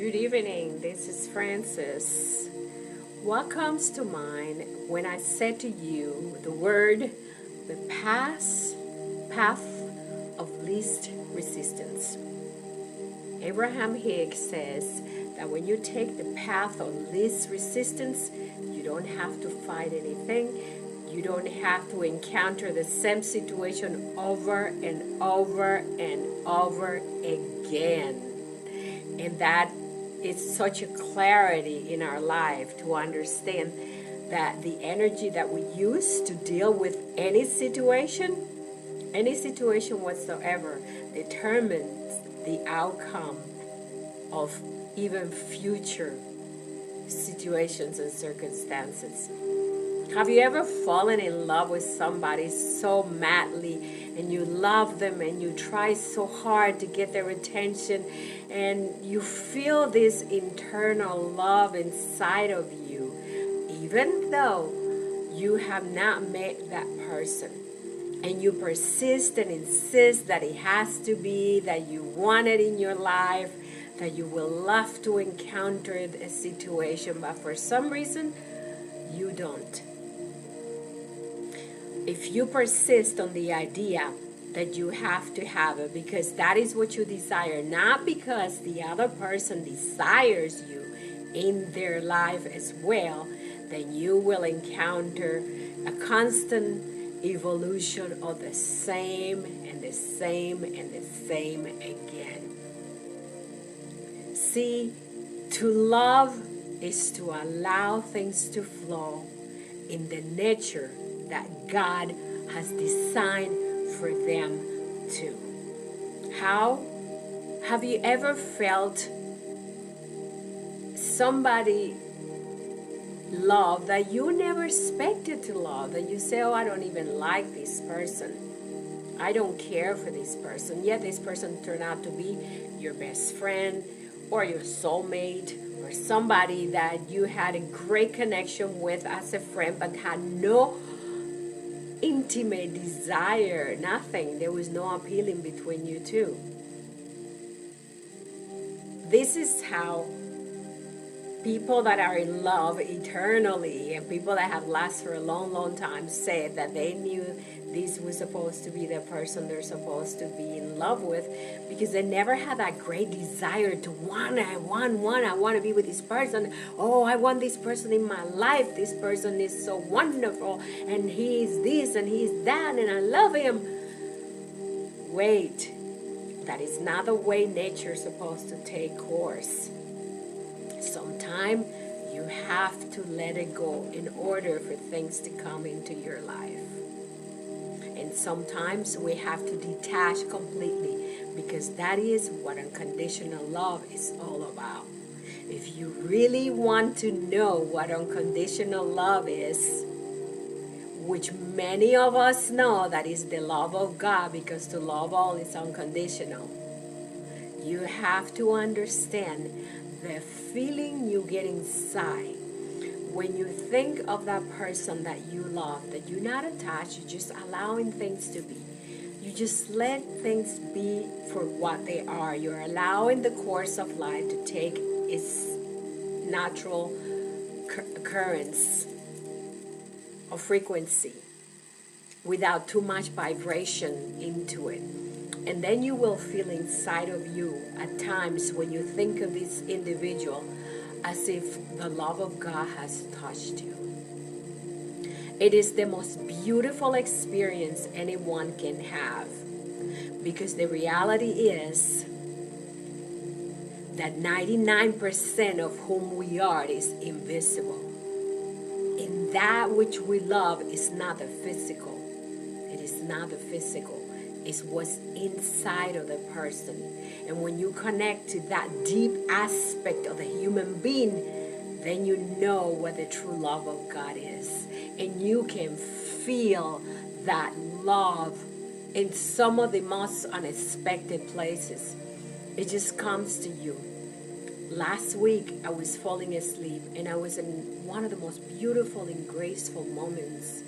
Good evening, this is Frances. What comes to mind when I said to you the word, the path of least resistance? Abraham Hicks says that when you take the path of least resistance, you don't have to fight anything. You don't have to encounter the same situation over and over and over again. And that is such a clarity in our life to understand that the energy that we use to deal with any situation whatsoever, determines the outcome of even future situations and circumstances. Have you ever fallen in love with somebody so madly, and you love them and you try so hard to get their attention, and you feel this internal love inside of you, even though you have not met that person, and you persist and insist that it has to be, that you want it in your life, that you will love to encounter a situation, but for some reason you don't. If you persist on the idea that you have to have it because that is what you desire, not because the other person desires you in their life as well, then you will encounter a constant evolution of the same and the same and the same again. See, to love is to allow things to flow in the nature that God has designed for them to. How? Have you ever felt somebody love that you never expected to love, that you say, oh, I don't even like this person, I don't care for this person, yet this person turned out to be your best friend or your soulmate, or somebody that you had a great connection with as a friend but had no intimate desire, nothing. There was no appealing between you two. This is how people that are in love eternally and people that have lasted for a long, long time say that they knew this was supposed to be the person they're supposed to be in love with, because they never had that great desire to I want to be with this person. Oh, I want this person in my life. This person is so wonderful, and he's this and he's that, and I love him. Wait, that is not the way nature is supposed to take course. Sometimes you have to let it go in order for things to come into your life. And sometimes we have to detach completely, because that is what unconditional love is all about. If you really want to know what unconditional love is, which many of us know that is the love of God, because to love all is unconditional, you have to understand the feeling you get inside when you think of that person that you love, that you're not attached, you're just allowing things to be. You just let things be for what they are. You're allowing the course of life to take its natural occurrence or frequency without too much vibration into it. And then you will feel inside of you at times when you think of this individual as if the love of God has touched you. It is the most beautiful experience anyone can have, because the reality is that 99% of whom we are is invisible. And that which we love is not the physical. It is not the physical. It's what's inside of the person. And when you connect to that deep aspect of the human being, then you know what the true love of God is. And you can feel that love in some of the most unexpected places. It just comes to you. Last week, I was falling asleep, and I was in one of the most beautiful and graceful moments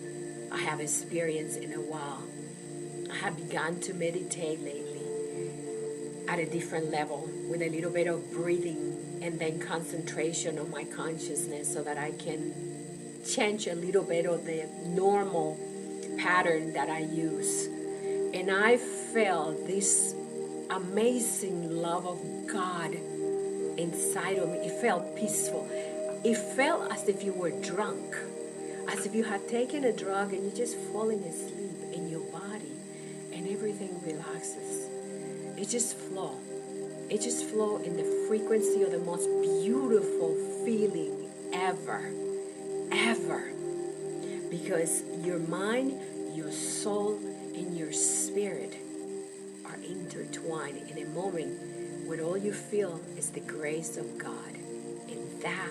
I have experienced in a while. I have begun to meditate lately at a different level, with a little bit of breathing and then concentration on my consciousness so that I can change a little bit of the normal pattern that I use. And I felt this amazing love of God inside of me. It felt peaceful. It felt as if you were drunk, as if you had taken a drug and you're just falling asleep in your body and everything relaxes. It just flows. It just flows in the frequency of the most beautiful feeling ever. Because your mind, your soul, and your spirit are intertwined in a moment where all you feel is the grace of God. And that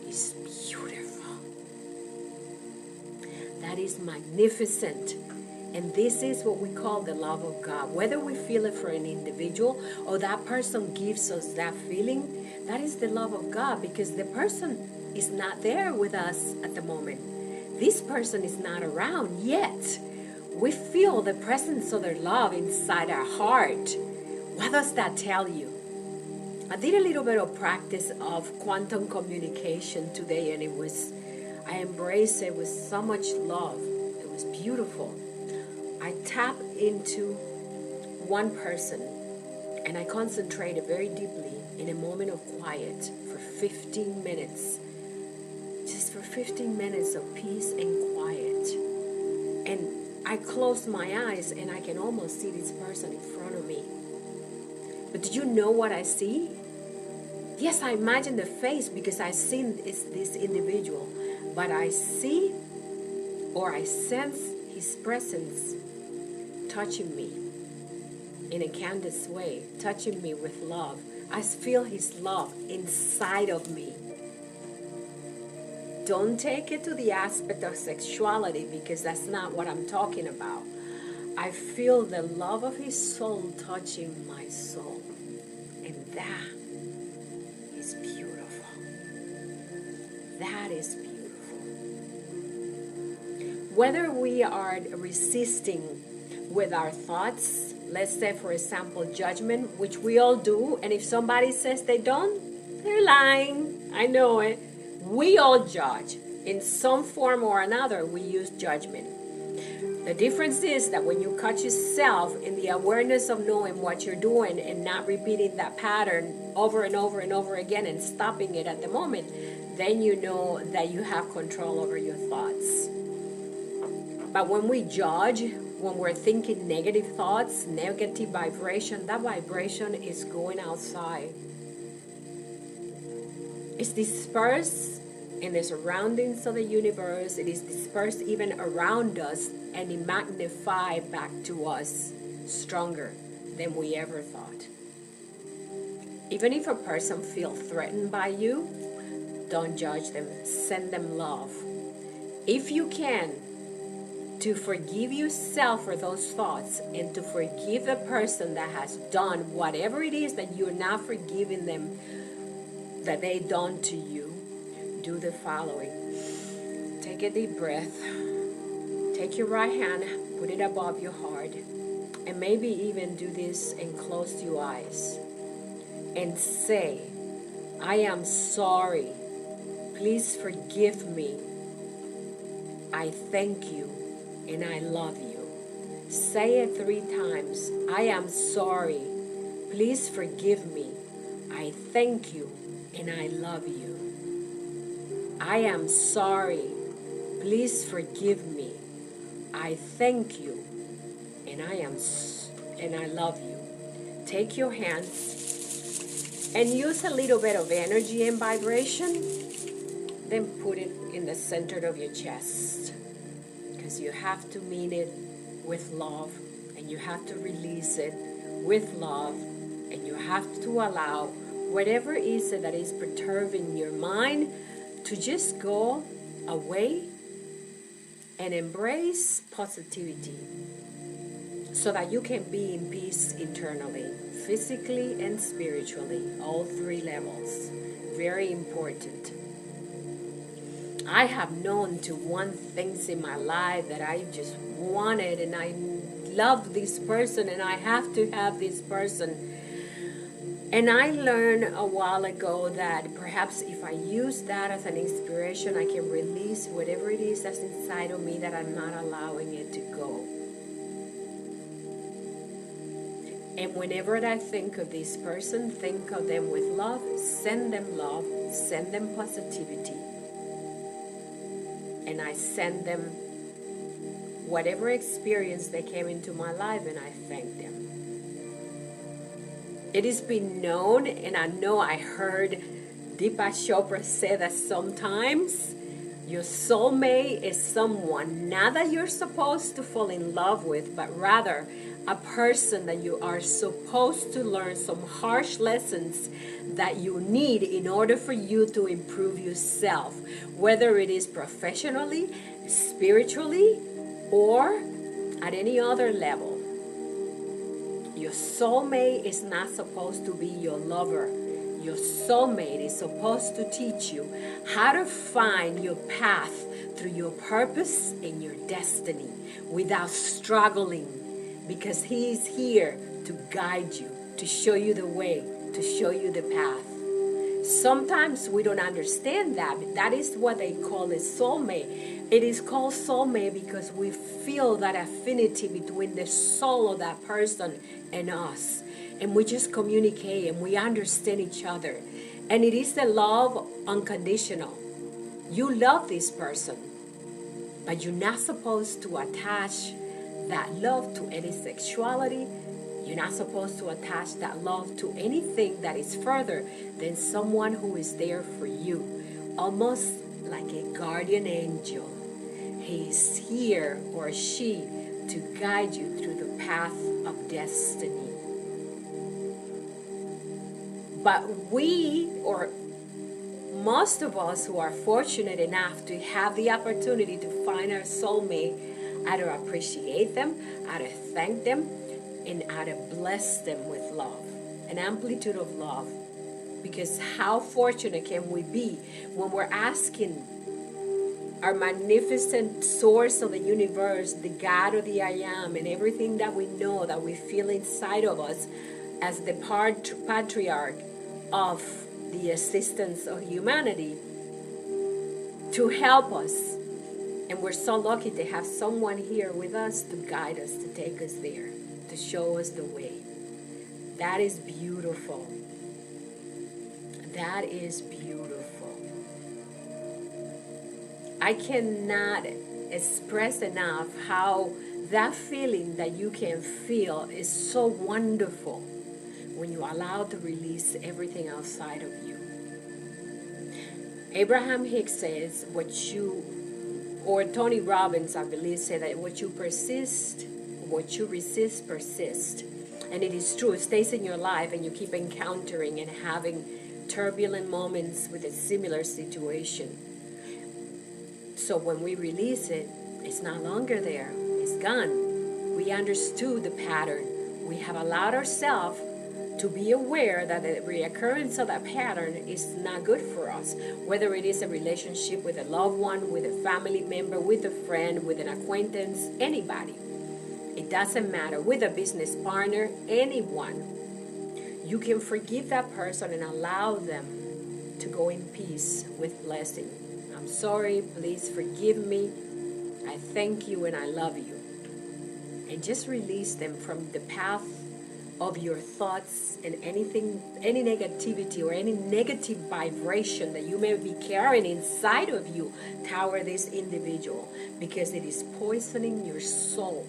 is beautiful. That is magnificent. And this is what we call the love of God. Whether we feel it for an individual or that person gives us that feeling, that is the love of God, because the person is not there with us at the moment. This person is not around yet. We feel the presence of their love inside our heart. What does that tell you? I did a little bit of practice of quantum communication today, and I embraced it with so much love. It was beautiful. I tap into one person and I concentrated very deeply in a moment of quiet for 15 minutes. Just for 15 minutes of peace and quiet. And I closed my eyes and I can almost see this person in front of me. But do you know what I see? Yes, I imagine the face because I've seen this individual. But I see or I sense his presence touching me in a candid way, touching me with love. I feel his love inside of me. Don't take it to the aspect of sexuality, because that's not what I'm talking about. I feel the love of his soul touching my soul. And that is beautiful. That is beautiful. Whether we are resisting with our thoughts, let's say, for example, judgment, which we all do, and if somebody says they don't, they're lying. I know it. We all judge. In some form or another, we use judgment. The difference is that when you catch yourself in the awareness of knowing what you're doing and not repeating that pattern over and over and over again and stopping it at the moment, then you know that you have control over your thoughts. But when we judge, when we're thinking negative thoughts, negative vibration, that vibration is going outside. It's dispersed in the surroundings of the universe. It is dispersed even around us, and it magnifies back to us stronger than we ever thought. Even if a person feels threatened by you, don't judge them. Send them love. If you can, to forgive yourself for those thoughts and to forgive the person that has done whatever it is that you're not forgiving them, that they done to you, do the following. Take a deep breath. Take your right hand, put it above your heart, and maybe even do this and close your eyes and say, I am sorry. Please forgive me. I thank you and I love you. Say it 3 times. I am sorry. Please forgive me. I thank you and I love you. I am sorry. Please forgive me. I thank you and I love you. Take your hands and use a little bit of energy and vibration. Then put it in the center of your chest, because you have to mean it with love, and you have to release it with love, and you have to allow whatever is it that is perturbing your mind to just go away and embrace positivity so that you can be in peace internally, physically and spiritually, all 3 levels. Very important. I have known to want things in my life that I just wanted, and I love this person and I have to have this person. And I learned a while ago that perhaps if I use that as an inspiration, I can release whatever it is that's inside of me that I'm not allowing it to go. And whenever I think of this person, think of them with love, send them positivity. And I send them whatever experience they came into my life, and I thank them. It has been known, and I know I heard Deepak Chopra say that sometimes your soulmate is someone not that you're supposed to fall in love with, but rather a person that you are supposed to learn some harsh lessons that you need in order for you to improve yourself, whether it is professionally, spiritually, or at any other level. Your soulmate is not supposed to be your lover. Your soulmate is supposed to teach you how to find your path through your purpose and your destiny without struggling, because he is here to guide you, to show you the way, to show you the path. Sometimes we don't understand that, but that is what they call a soulmate. It is called soulmate because we feel that affinity between the soul of that person and us. And we just communicate and we understand each other. And it is the love unconditional. You love this person, but you're not supposed to attach that love to any sexuality. You're not supposed to attach that love to anything that is further than someone who is there for you, almost like a guardian angel. He is here, or she, to guide you through the path of destiny. But we, or most of us who are fortunate enough to have the opportunity to find our soulmate, either appreciate them, either thank them, and either bless them with love, an amplitude of love. Because how fortunate can we be when we're asking our magnificent source of the universe, the God of the I am, and everything that we know, that we feel inside of us as the patriarch of the existence of humanity, to help us. And we're so lucky to have someone here with us to guide us, to take us there, to show us the way. That is beautiful. That is beautiful. I cannot express enough how that feeling that you can feel is so wonderful when you allow to release everything outside of you. Abraham Hicks says, or Tony Robbins, I believe, said that what you resist persists. And it is true, it stays in your life, and you keep encountering and having turbulent moments with a similar situation. So when we release it, it's no longer there. It's gone. We understood the pattern. We have allowed ourselves to be aware that the reoccurrence of that pattern is not good for us. Whether it is a relationship with a loved one, with a family member, with a friend, with an acquaintance, anybody. It doesn't matter. With a business partner, anyone. You can forgive that person and allow them to go in peace with blessing. I'm sorry, please forgive me. I thank you and I love you. And just release them from the path of your thoughts and any negativity or any negative vibration that you may be carrying inside of you toward this individual, because it is poisoning your soul,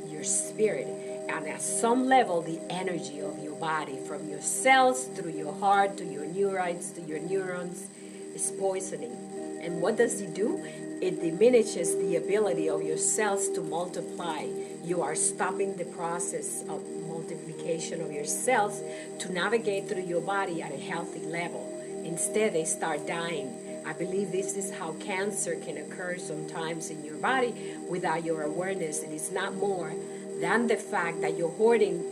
your spirit, and at some level the energy of your body, from your cells through your heart to your neurons to your neurons, is poisoning. And what does it do? It diminishes the ability of your cells to multiply. You are stopping the process of multiplication of your cells to navigate through your body at a healthy level. Instead, they start dying. I believe this is how cancer can occur sometimes in your body without your awareness. It is not more than the fact that you're holding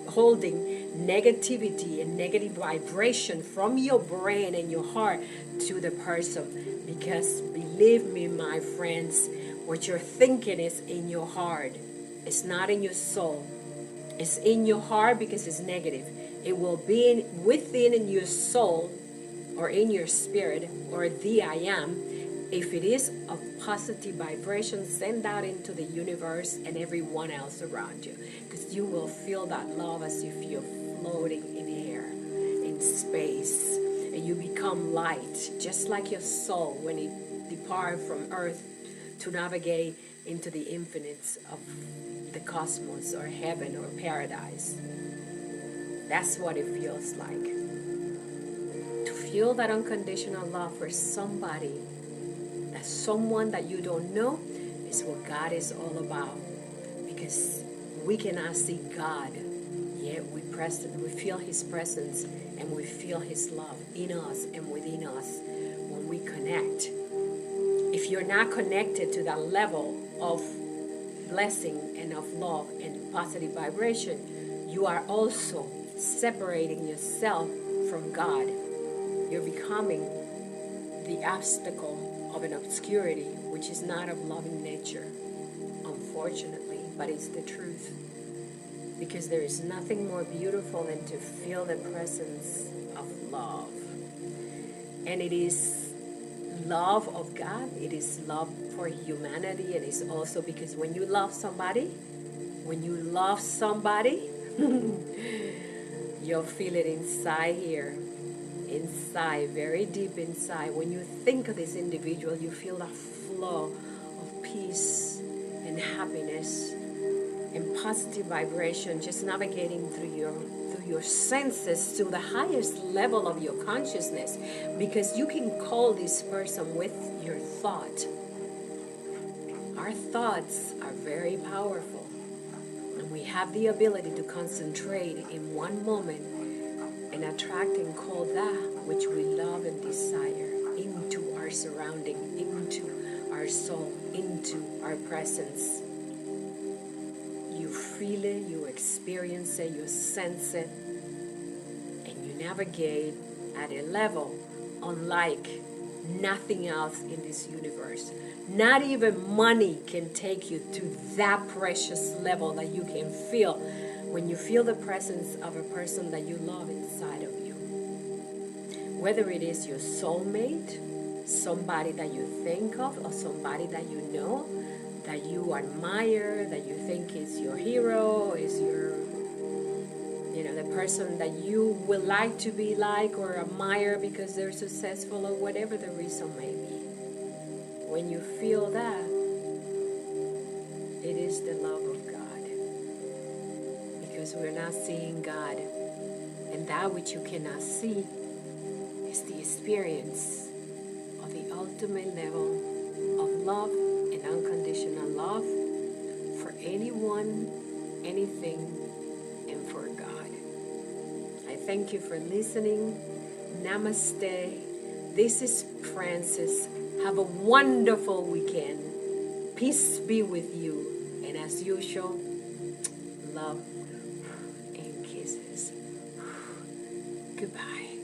negativity and negative vibration from your brain and your heart to the person. Because believe me, my friends, what you're thinking is in your heart. It's not in your soul. It's in your heart because it's negative. It will be within in your soul or in your spirit or the I am. If it is of positive vibration, send out into the universe and everyone else around you, because you will feel that love as if you're floating in air, in space, and you become light, just like your soul when it departs from earth to navigate into the infinites of the cosmos or heaven or paradise. That's what it feels like. To feel that unconditional love for somebody, that someone that you don't know, is what God is all about. Because we cannot see God, yet we feel His presence and we feel His love in us and within us when we connect. If you're not connected to that level of blessing and of love and positive vibration, you are also separating yourself from God. You're becoming the obstacle of an obscurity, which is not of loving nature, unfortunately, but it's the truth. Because there is nothing more beautiful than to feel the presence of love. And it is love of God, it is love for humanity, and it's also because when you love somebody, you'll feel it inside here. Inside, very deep inside. When you think of this individual, you feel that flow of peace and happiness and positive vibration, just navigating through your senses to the highest level of your consciousness, because you can call this person with your thought. Our thoughts are very powerful, and we have the ability to concentrate in one moment and attract and call that which we love and desire into our surrounding, into our soul, into our presence. You feel it, you experience it, you sense it, and you navigate at a level unlike nothing else in this universe. Not even money can take you to that precious level that you can feel when you feel the presence of a person that you love inside of you. Whether it is your soulmate, somebody that you think of, or somebody that you know, that you admire, that you think is your hero, is your, the person that you would like to be like or admire because they're successful or whatever the reason may be. When you feel that, it is the love of God. Because we're not seeing God. And that which you cannot see is the experience of the ultimate level of love and unconditional love for anyone, anything, and for God. I thank you for listening. Namaste. This is Frances. Have a wonderful weekend. Peace be with you. And as usual, love and kisses. Goodbye.